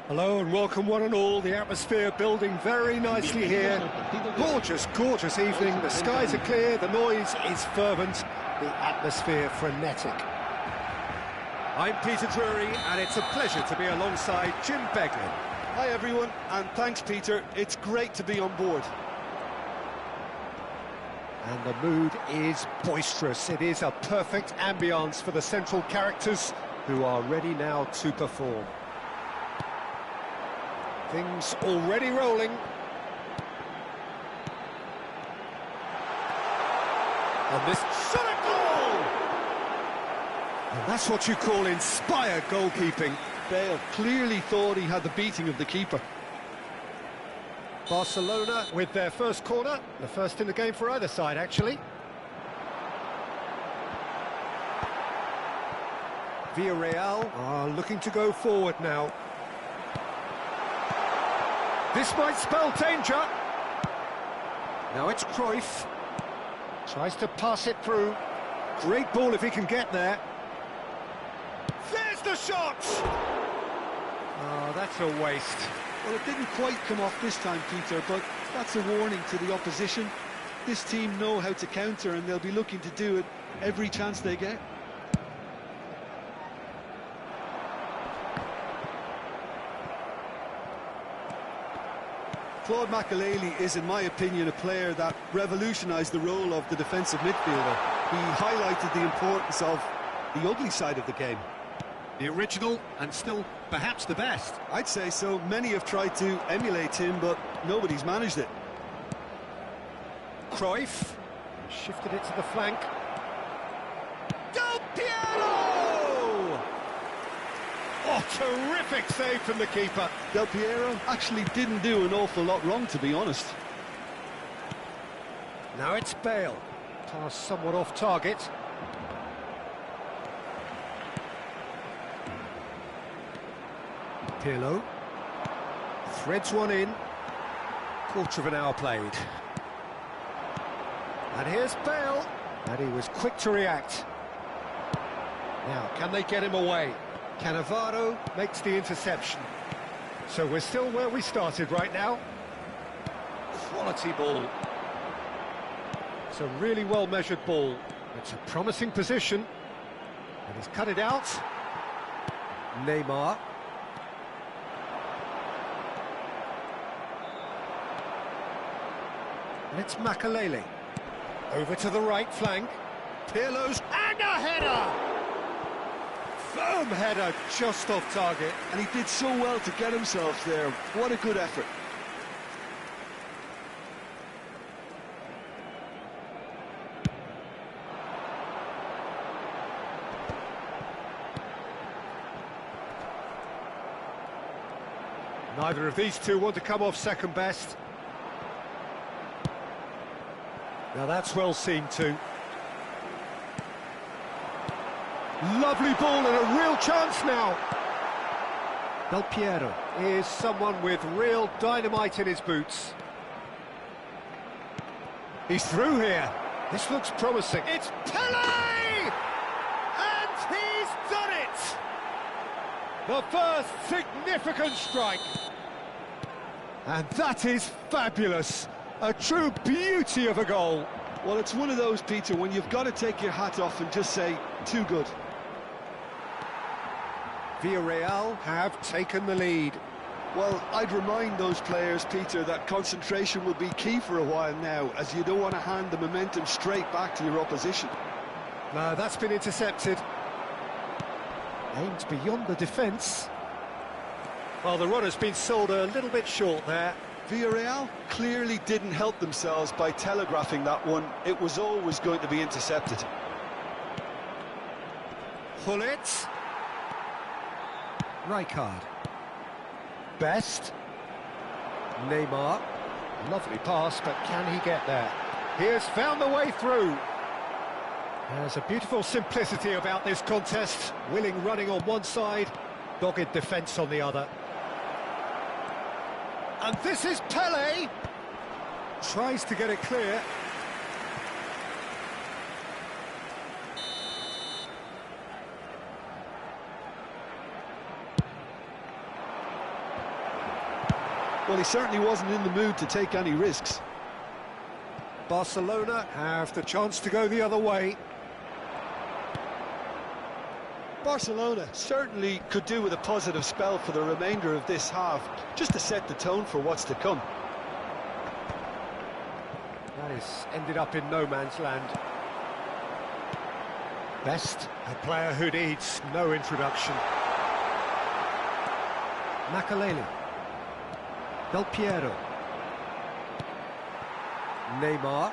Hello and welcome one and all. The atmosphere building very nicely here. Gorgeous, gorgeous evening. The skies are clear, the noise is fervent, the atmosphere frenetic. I'm Peter Drury and it's a pleasure to be alongside Jim Beglin. Hi everyone, and thanks Peter, it's great to be on board. And the mood is boisterous. It is a perfect ambience for the central characters who are ready now to perform. Things already rolling. And this shot a goal! And that's what you call inspired goalkeeping. Bale clearly thought he had the beating of the keeper. Barcelona with their first corner, the first in the game for either side actually. Villarreal are looking to go forward now. This might spell danger. Now it's Cruyff. Tries to pass it through. Great ball if he can get there. There's the shot! Oh, that's a waste. Well, it didn't quite come off this time, Peter, but that's a warning to the opposition. This team know how to counter and they'll be looking to do it every chance they get. Claude Makelele is, in my opinion, a player that revolutionised the role of the defensive midfielder. He highlighted the importance of the ugly side of the game. The original and still perhaps the best. I'd say so. Many have tried to emulate him, but nobody's managed it. Cruyff shifted it to the flank. Del Piero! Oh, terrific save from the keeper. Del Piero actually didn't do an awful lot wrong, to be honest. Now it's Bale. Pass somewhat off target. Pirlo threads one in. Quarter of an hour played. And here's Bale. And he was quick to react. Now, can they get him away? Cannavaro makes the interception. So we're still where we started right now. Quality ball. It's a really well-measured ball. It's a promising position. And he's cut it out. Neymar. And it's Makelele. Over to the right flank. Pirlo's and a header! Firm header just off target. And he did so well to get himself there. What a good effort. Neither of these two want to come off second best. Now that's well seen too. Lovely ball and a real chance now. Del Piero is someone with real dynamite in his boots. He's through here. This looks promising. It's Pelé! And he's done it! The first significant strike. And that is fabulous. A true beauty of a goal. Well, it's one of those, Peter, when you've got to take your hat off and just say, too good. Villarreal have taken the lead. Well, I'd remind those players, Peter, that concentration will be key for a while now, as you don't want to hand the momentum straight back to your opposition. No, that's been intercepted. Aimed beyond the defence. Well, the runner's been sold a little bit short there. Villarreal clearly didn't help themselves by telegraphing that one. It was always going to be intercepted. Hullet. Rijkaard. Best. Neymar. Lovely pass, but can he get there? He has found the way through. There's a beautiful simplicity about this contest. Willing running on one side, dogged defence on the other. And this is Pelé. Tries to get it clear. Well, he certainly wasn't in the mood to take any risks. Barcelona have the chance to go the other way. Barcelona certainly could do with a positive spell for the remainder of this half, just to set the tone for what's to come. That has ended up in no man's land. Best, a player who needs no introduction. Makaleli. Del Piero. Neymar.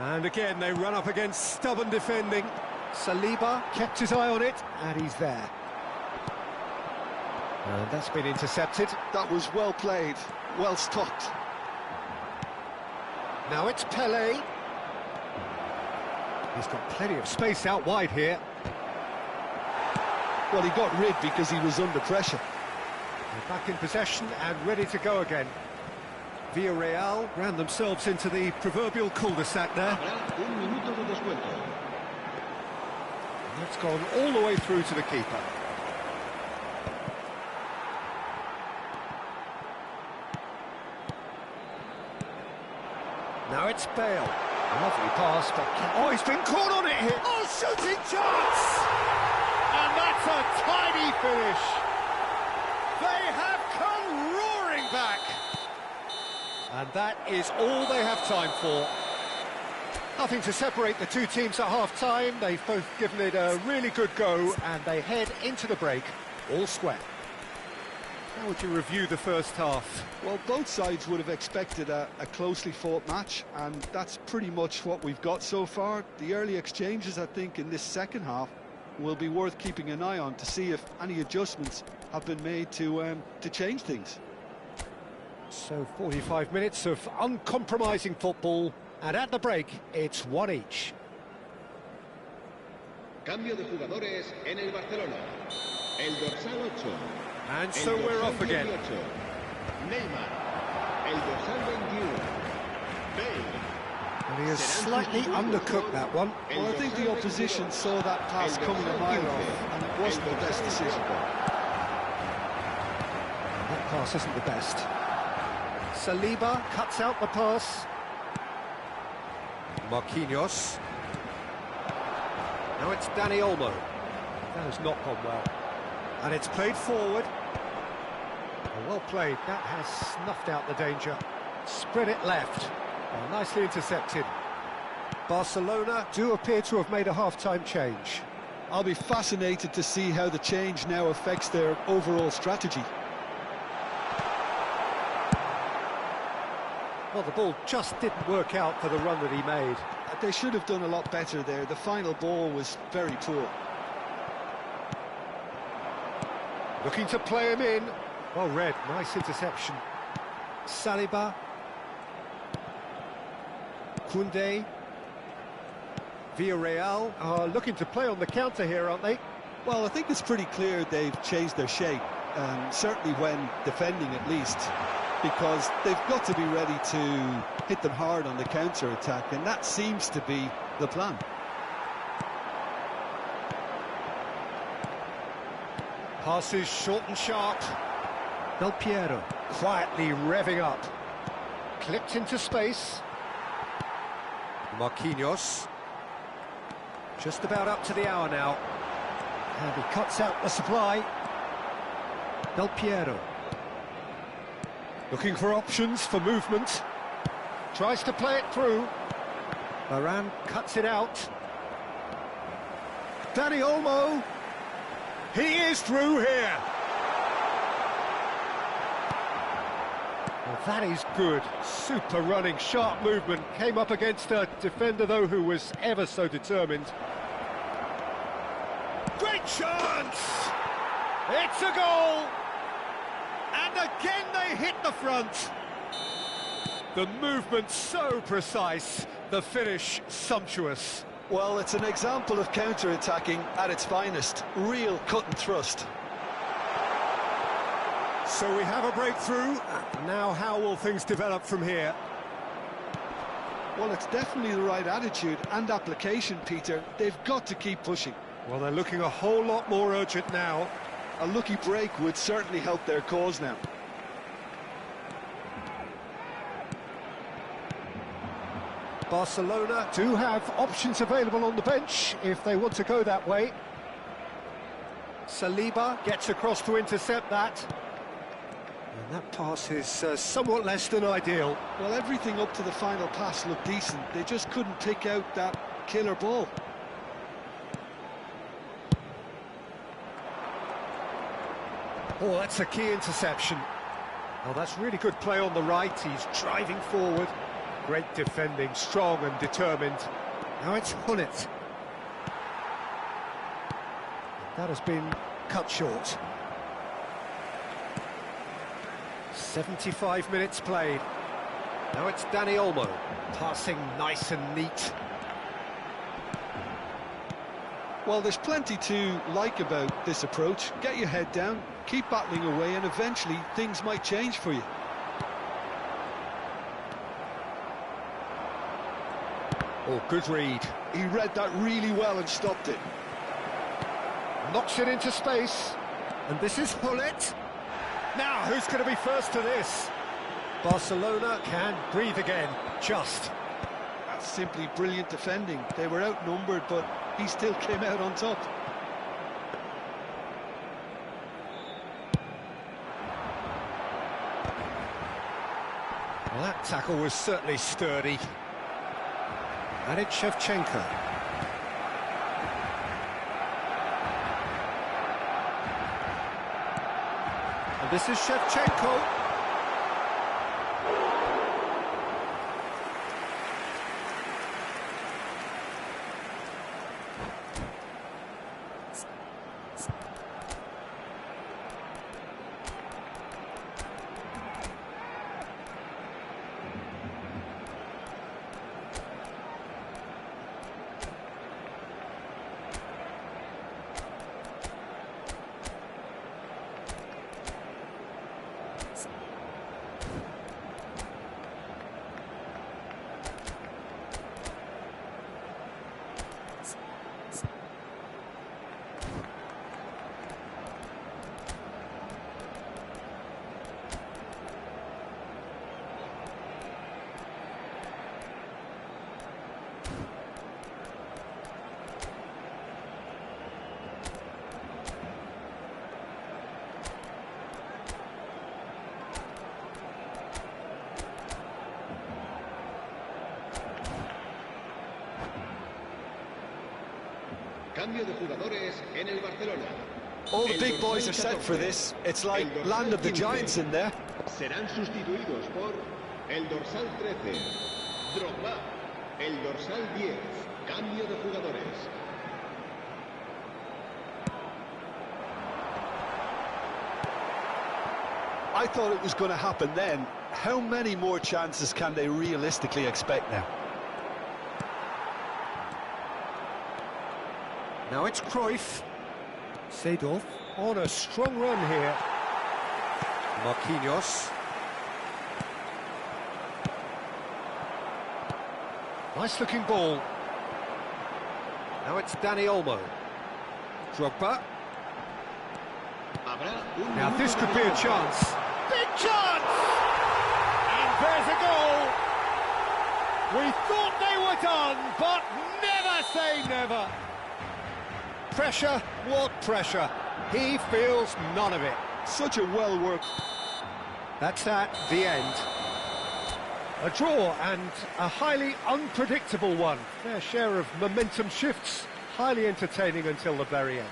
And again they run up against stubborn defending. Saliba kept his eye on it, and he's there. And that's been intercepted. That was well played, well stopped. Now it's Pelé. He's got plenty of space out wide here. Well, he got rid because he was under pressure. They're back in possession and ready to go again. Villarreal ran themselves into the proverbial cul-de-sac there. That's gone all the way through to the keeper. Now it's Bale. A lovely pass, but... Oh, he's been caught on it here! Oh, shooting chance! And that's a tidy finish! They have come roaring back! And that is all they have time for. Nothing to separate the two teams at half-time. They've both given it a really good go, and they head into the break all square. How would you review the first half? Well, both sides would have expected a closely fought match, and that's pretty much what we've got so far. The early exchanges, I think, in this second half will be worth keeping an eye on to see if any adjustments have been made to change things. So 45 minutes of uncompromising football, and at the break, it's one each. Cambio de jugadores en el Barcelona. El dorsal 8. And so we're off again. Neymar. El dorsal 21. Bale. And he has slightly undercooked that one. Well, I think the opposition saw that pass coming a mile off, and it wasn't the best decision. That pass isn't the best. Saliba cuts out the pass. Marquinhos. Now it's Dani Olmo. That has not gone well. And it's played forward. Well played. That has snuffed out the danger. Spread it left. Well, nicely intercepted. Barcelona do appear to have made a half-time change. I'll be fascinated to see how the change now affects their overall strategy. Well, the ball just didn't work out for the run that he made. They should have done a lot better there. The final ball was very poor. Looking to play him in. Well read, nice interception. Saliba. Koundé. Villarreal are looking to play on the counter here, aren't they? Well, I think it's pretty clear they've changed their shape, certainly when defending at least, because they've got to be ready to hit them hard on the counter-attack, and that seems to be the plan. Passes short and sharp. Del Piero quietly revving up. Clipped into space. Marquinhos. Just about up to the hour now. And he cuts out the supply. Del Piero. Looking for options for movement. Tries to play it through. Varane cuts it out. Dani Olmo. He is through here. Well, that is good. Super running, sharp movement. Came up against a defender, though, who was ever so determined. Great chance! It's a goal! And again they hit the front. The movement so precise, the finish sumptuous. Well, it's an example of counter-attacking at its finest. Real cut and thrust. So we have a breakthrough. Now how will things develop from here? Well, it's definitely the right attitude and application, Peter. They've got to keep pushing. Well, they're looking a whole lot more urgent now. A lucky break would certainly help their cause now. Barcelona do have options available on the bench if they want to go that way. Saliba gets across to intercept that. And that pass is somewhat less than ideal. Well, everything up to the final pass looked decent. They just couldn't pick out that killer ball. Oh, that's a key interception. Oh, that's really good play on the right. He's driving forward. Great defending, strong and determined. Now it's Hullet. That has been cut short. 75 minutes played. Now it's Dani Olmo. Passing nice and neat. Well, there's plenty to like about this approach. Get your head down, keep battling away, and eventually things might change for you. Oh, good read. He read that really well and stopped it. Knocks it into space. And this is Hullet. Now, who's going to be first to this? Barcelona can breathe again, just. That's simply brilliant defending. They were outnumbered, but he still came out on top. Well, that tackle was certainly sturdy. And it's Shevchenko. And this is Shevchenko. Cambio de jugadores en el Barcelona. All the big boys are set for this. It's like land of the giants in there. Serán sustituidos por el dorsal 13, Drogba, el dorsal 10. Cambio de jugadores. I thought it was going to happen then. How many more chances can they realistically expect now? Now it's Cruyff. Seedorf on a strong run here. Marquinhos. Nice looking ball. Now it's Dani Olmo. Drogba. Now this could be a chance. Big chance! And there's a goal! We thought they were done, but never say never. Pressure, what pressure? He feels none of it. Such a well-worked... That's at the end. A draw and a highly unpredictable one. Fair share of momentum shifts, highly entertaining until the very end.